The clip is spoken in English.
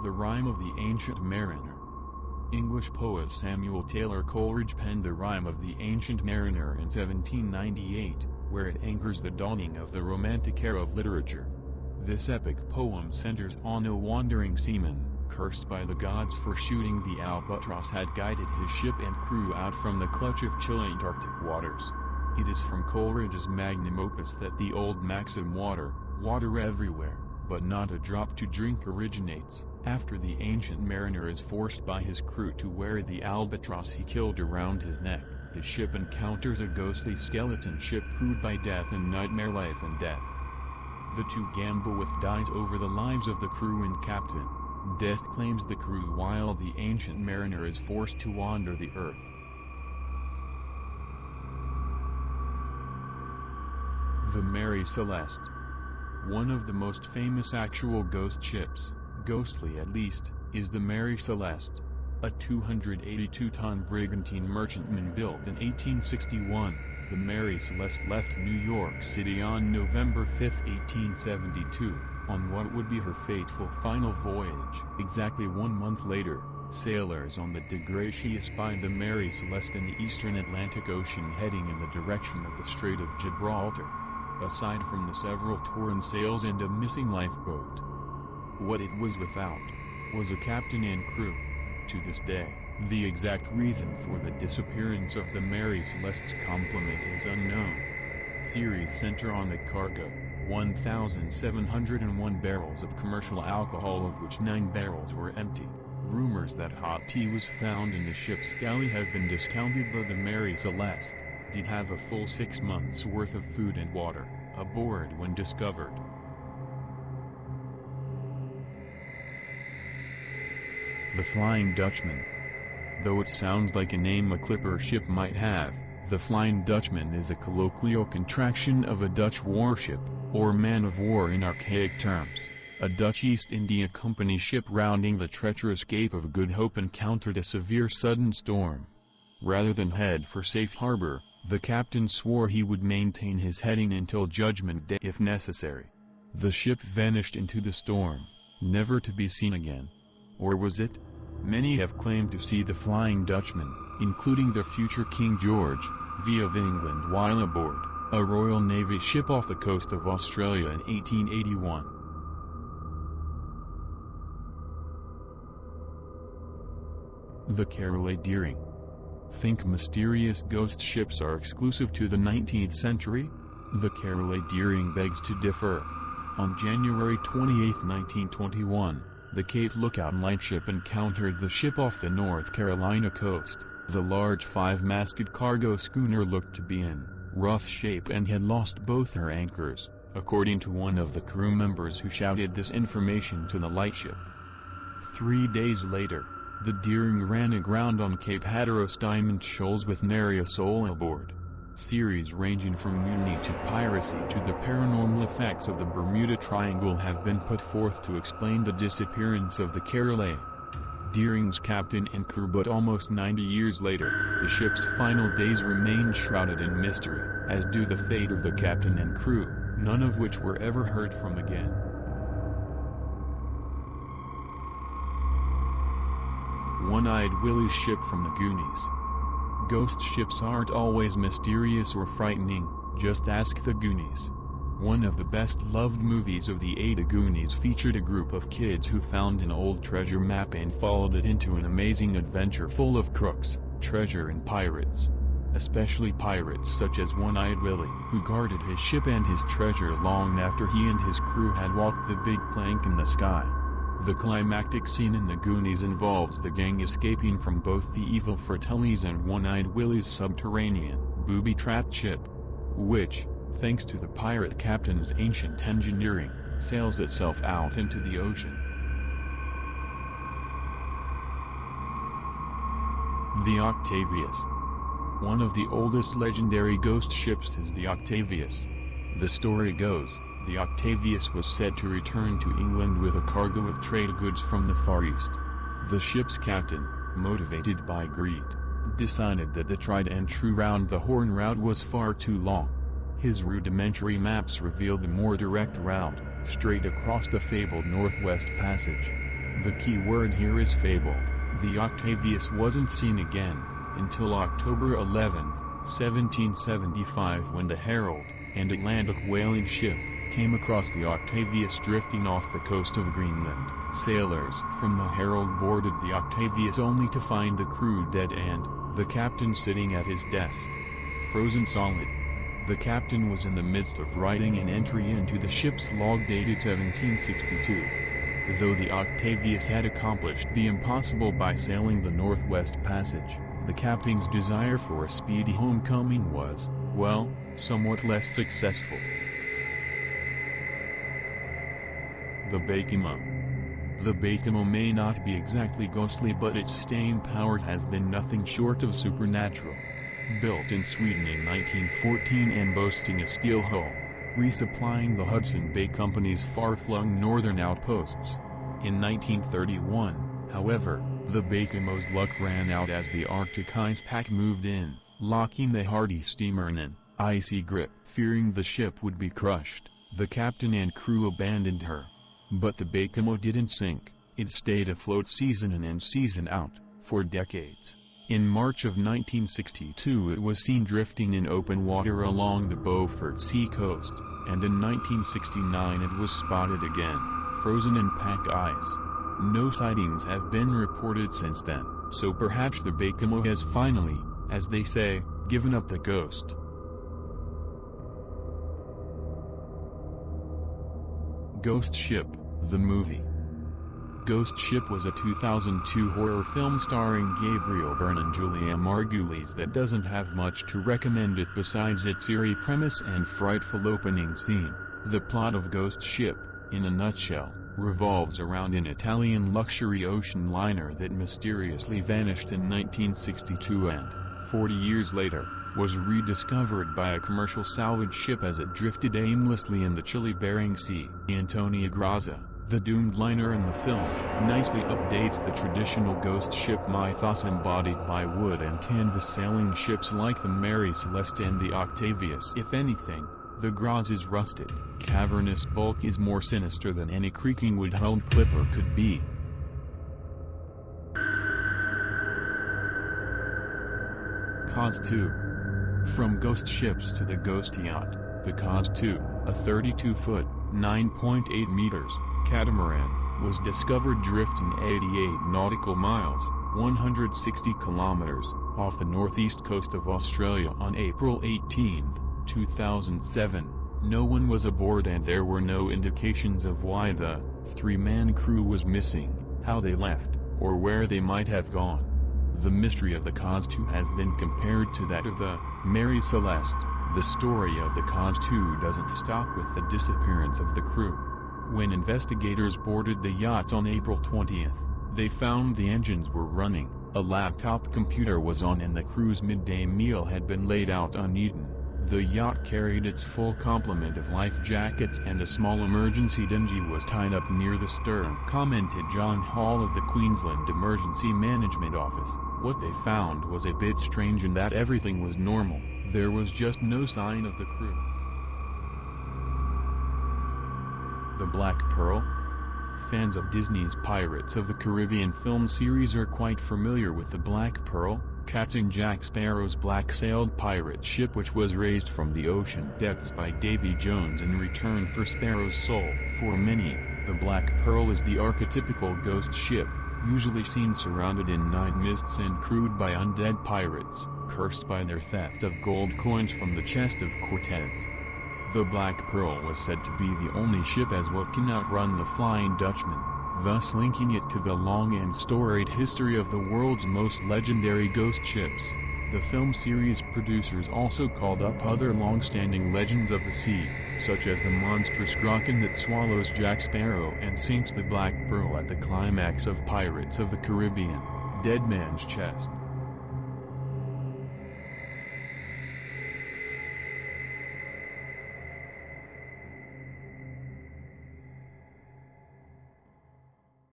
The Rime of the Ancient Mariner. English poet Samuel Taylor Coleridge penned The Rime of the Ancient Mariner in 1798, where it anchors the dawning of the Romantic era of literature. This epic poem centers on a wandering seaman, cursed by the gods for shooting the albatross had guided his ship and crew out from the clutch of chill Antarctic waters. It is from Coleridge's magnum opus that the old maxim water everywhere, but not a drop to drink originates, after the ancient mariner is forced by his crew to wear the albatross he killed around his neck. His ship encounters a ghostly skeleton ship crewed by death and nightmare life and death. The two gamble with dice over the lives of the crew and captain. Death claims the crew while the ancient mariner is forced to wander the earth. The Mary Celeste. One of the most famous actual ghost ships, ghostly at least, is the Mary Celeste, a 282-ton brigantine merchantman built in 1861. The Mary Celeste left New York City on November 5, 1872, on what would be her fateful final voyage. Exactly 1 month later, sailors on the De Gracia spied the Mary Celeste in the eastern Atlantic Ocean heading in the direction of the Strait of Gibraltar. Aside from the several torn sails and a missing lifeboat, what it was without was a captain and crew. To this day, the exact reason for the disappearance of the Mary Celeste's complement is unknown. Theories center on the cargo, 1,701 barrels of commercial alcohol of which 9 barrels were empty. Rumors that hot tea was found in the ship's galley have been discounted, though the Mary Celeste did have a full 6 months' worth of food and water aboard when discovered. The Flying Dutchman. Though it sounds like a name a clipper ship might have, the Flying Dutchman is a colloquial contraction of a Dutch warship, or man of war in archaic terms. A Dutch East India Company ship rounding the treacherous Cape of Good Hope encountered a severe sudden storm. Rather than head for safe harbor, the captain swore he would maintain his heading until Judgment Day if necessary. The ship vanished into the storm, never to be seen again. Or was it? Many have claimed to see the Flying Dutchman, including the future King George, V of England, while aboard a Royal Navy ship off the coast of Australia in 1881. The Carolet Deering. Think mysterious ghost ships are exclusive to the 19th century? The Carolet Deering begs to differ. On January 28, 1921, the Cape Lookout lightship encountered the ship off the North Carolina coast. The large 5-masted cargo schooner looked to be in rough shape and had lost both her anchors, according to one of the crew members who shouted this information to the lightship. 3 days later, the Deering ran aground on Cape Hatteras Diamond Shoals with nary a soul aboard. Theories ranging from mutiny to piracy to the paranormal effects of the Bermuda Triangle have been put forth to explain the disappearance of the Carolet Deering's captain and crew, but almost 90 years later, the ship's final days remain shrouded in mystery, as do the fate of the captain and crew, none of which were ever heard from again. One-Eyed Willie's ship from the Goonies. Ghost ships aren't always mysterious or frightening, just ask the Goonies. One of the best-loved movies of the 80s, Goonies, featured a group of kids who found an old treasure map and followed it into an amazing adventure full of crooks, treasure and pirates. Especially pirates such as One-Eyed Willie, who guarded his ship and his treasure long after he and his crew had walked the big plank in the sky. The climactic scene in the Goonies involves the gang escaping from both the evil Fratellis and One-Eyed Willie's subterranean, booby-trapped ship, which, thanks to the pirate captain's ancient engineering, sails itself out into the ocean. The Octavius. One of the oldest legendary ghost ships is the Octavius. The story goes, the Octavius was said to return to England with a cargo of trade goods from the Far East. The ship's captain, motivated by greed, decided that the tried and true round the Horn route was far too long. His rudimentary maps revealed a more direct route, straight across the fabled Northwest Passage. The key word here is fable. The Octavius wasn't seen again until October 11, 1775, when the Herald, an Atlantic whaling ship, came across the Octavius drifting off the coast of Greenland. Sailors from the Herald boarded the Octavius only to find the crew dead and the captain sitting at his desk, frozen solid. The captain was in the midst of writing an entry into the ship's log dated 1762. Though the Octavius had accomplished the impossible by sailing the Northwest Passage, the captain's desire for a speedy homecoming was, well, somewhat less successful. The Baikimo. The Baikimo may not be exactly ghostly, but its staying power has been nothing short of supernatural. Built in Sweden in 1914 and boasting a steel hull, resupplying the Hudson Bay Company's far-flung northern outposts. In 1931, however, the Baikimo's luck ran out as the Arctic ice pack moved in, locking the hardy steamer in an icy grip. Fearing the ship would be crushed, the captain and crew abandoned her. But the Baikimo didn't sink. It stayed afloat season in and season out, for decades. In March of 1962 it was seen drifting in open water along the Beaufort Sea coast, and in 1969 it was spotted again, frozen in pack ice. No sightings have been reported since then, so perhaps the Baikimo has finally, as they say, given up the ghost. Ghost Ship, the movie. Ghost Ship was a 2002 horror film starring Gabriel Byrne and Julia Margulies that doesn't have much to recommend it besides its eerie premise and frightful opening scene. The plot of Ghost Ship, in a nutshell, revolves around an Italian luxury ocean liner that mysteriously vanished in 1962 and, 40 years later, was rediscovered by a commercial salvage ship as it drifted aimlessly in the chilly Bering Sea. Antonia Grazia, the doomed liner in the film, nicely updates the traditional ghost ship mythos embodied by wood and canvas sailing ships like the Mary Celeste and the Octavius. If anything, the Grazia's rusted, cavernous bulk is more sinister than any creaking wood-hulled clipper could be. Cause 2. From ghost ships to the ghost yacht, the Cause 2, a 32-foot, 9.8 meters, catamaran, was discovered drifting 88 nautical miles, 160 kilometers, off the northeast coast of Australia on April 18, 2007. No one was aboard and there were no indications of why the three-man crew was missing, how they left, or where they might have gone. The mystery of the Cause 2 has been compared to that of the Mary Celeste. The story of the Cause 2 doesn't stop with the disappearance of the crew. When investigators boarded the yacht on April 20th, they found the engines were running, a laptop computer was on and the crew's midday meal had been laid out uneaten. The yacht carried its full complement of life jackets and a small emergency dinghy was tied up near the stern, commented John Hall of the Queensland Emergency Management Office. What they found was a bit strange in that everything was normal, there was just no sign of the crew. The Black Pearl? Fans of Disney's Pirates of the Caribbean film series are quite familiar with the Black Pearl, Captain Jack Sparrow's black-sailed pirate ship which was raised from the ocean depths by Davy Jones in return for Sparrow's soul. For many, the Black Pearl is the archetypical ghost ship, usually seen surrounded in night mists and crewed by undead pirates, cursed by their theft of gold coins from the chest of Cortez. The Black Pearl was said to be the only ship as what can outrun the Flying Dutchman, thus linking it to the long and storied history of the world's most legendary ghost ships. The film series producers also called up other long-standing legends of the sea, such as the monstrous kraken that swallows Jack Sparrow and sinks the Black Pearl at the climax of Pirates of the Caribbean, Dead Man's Chest.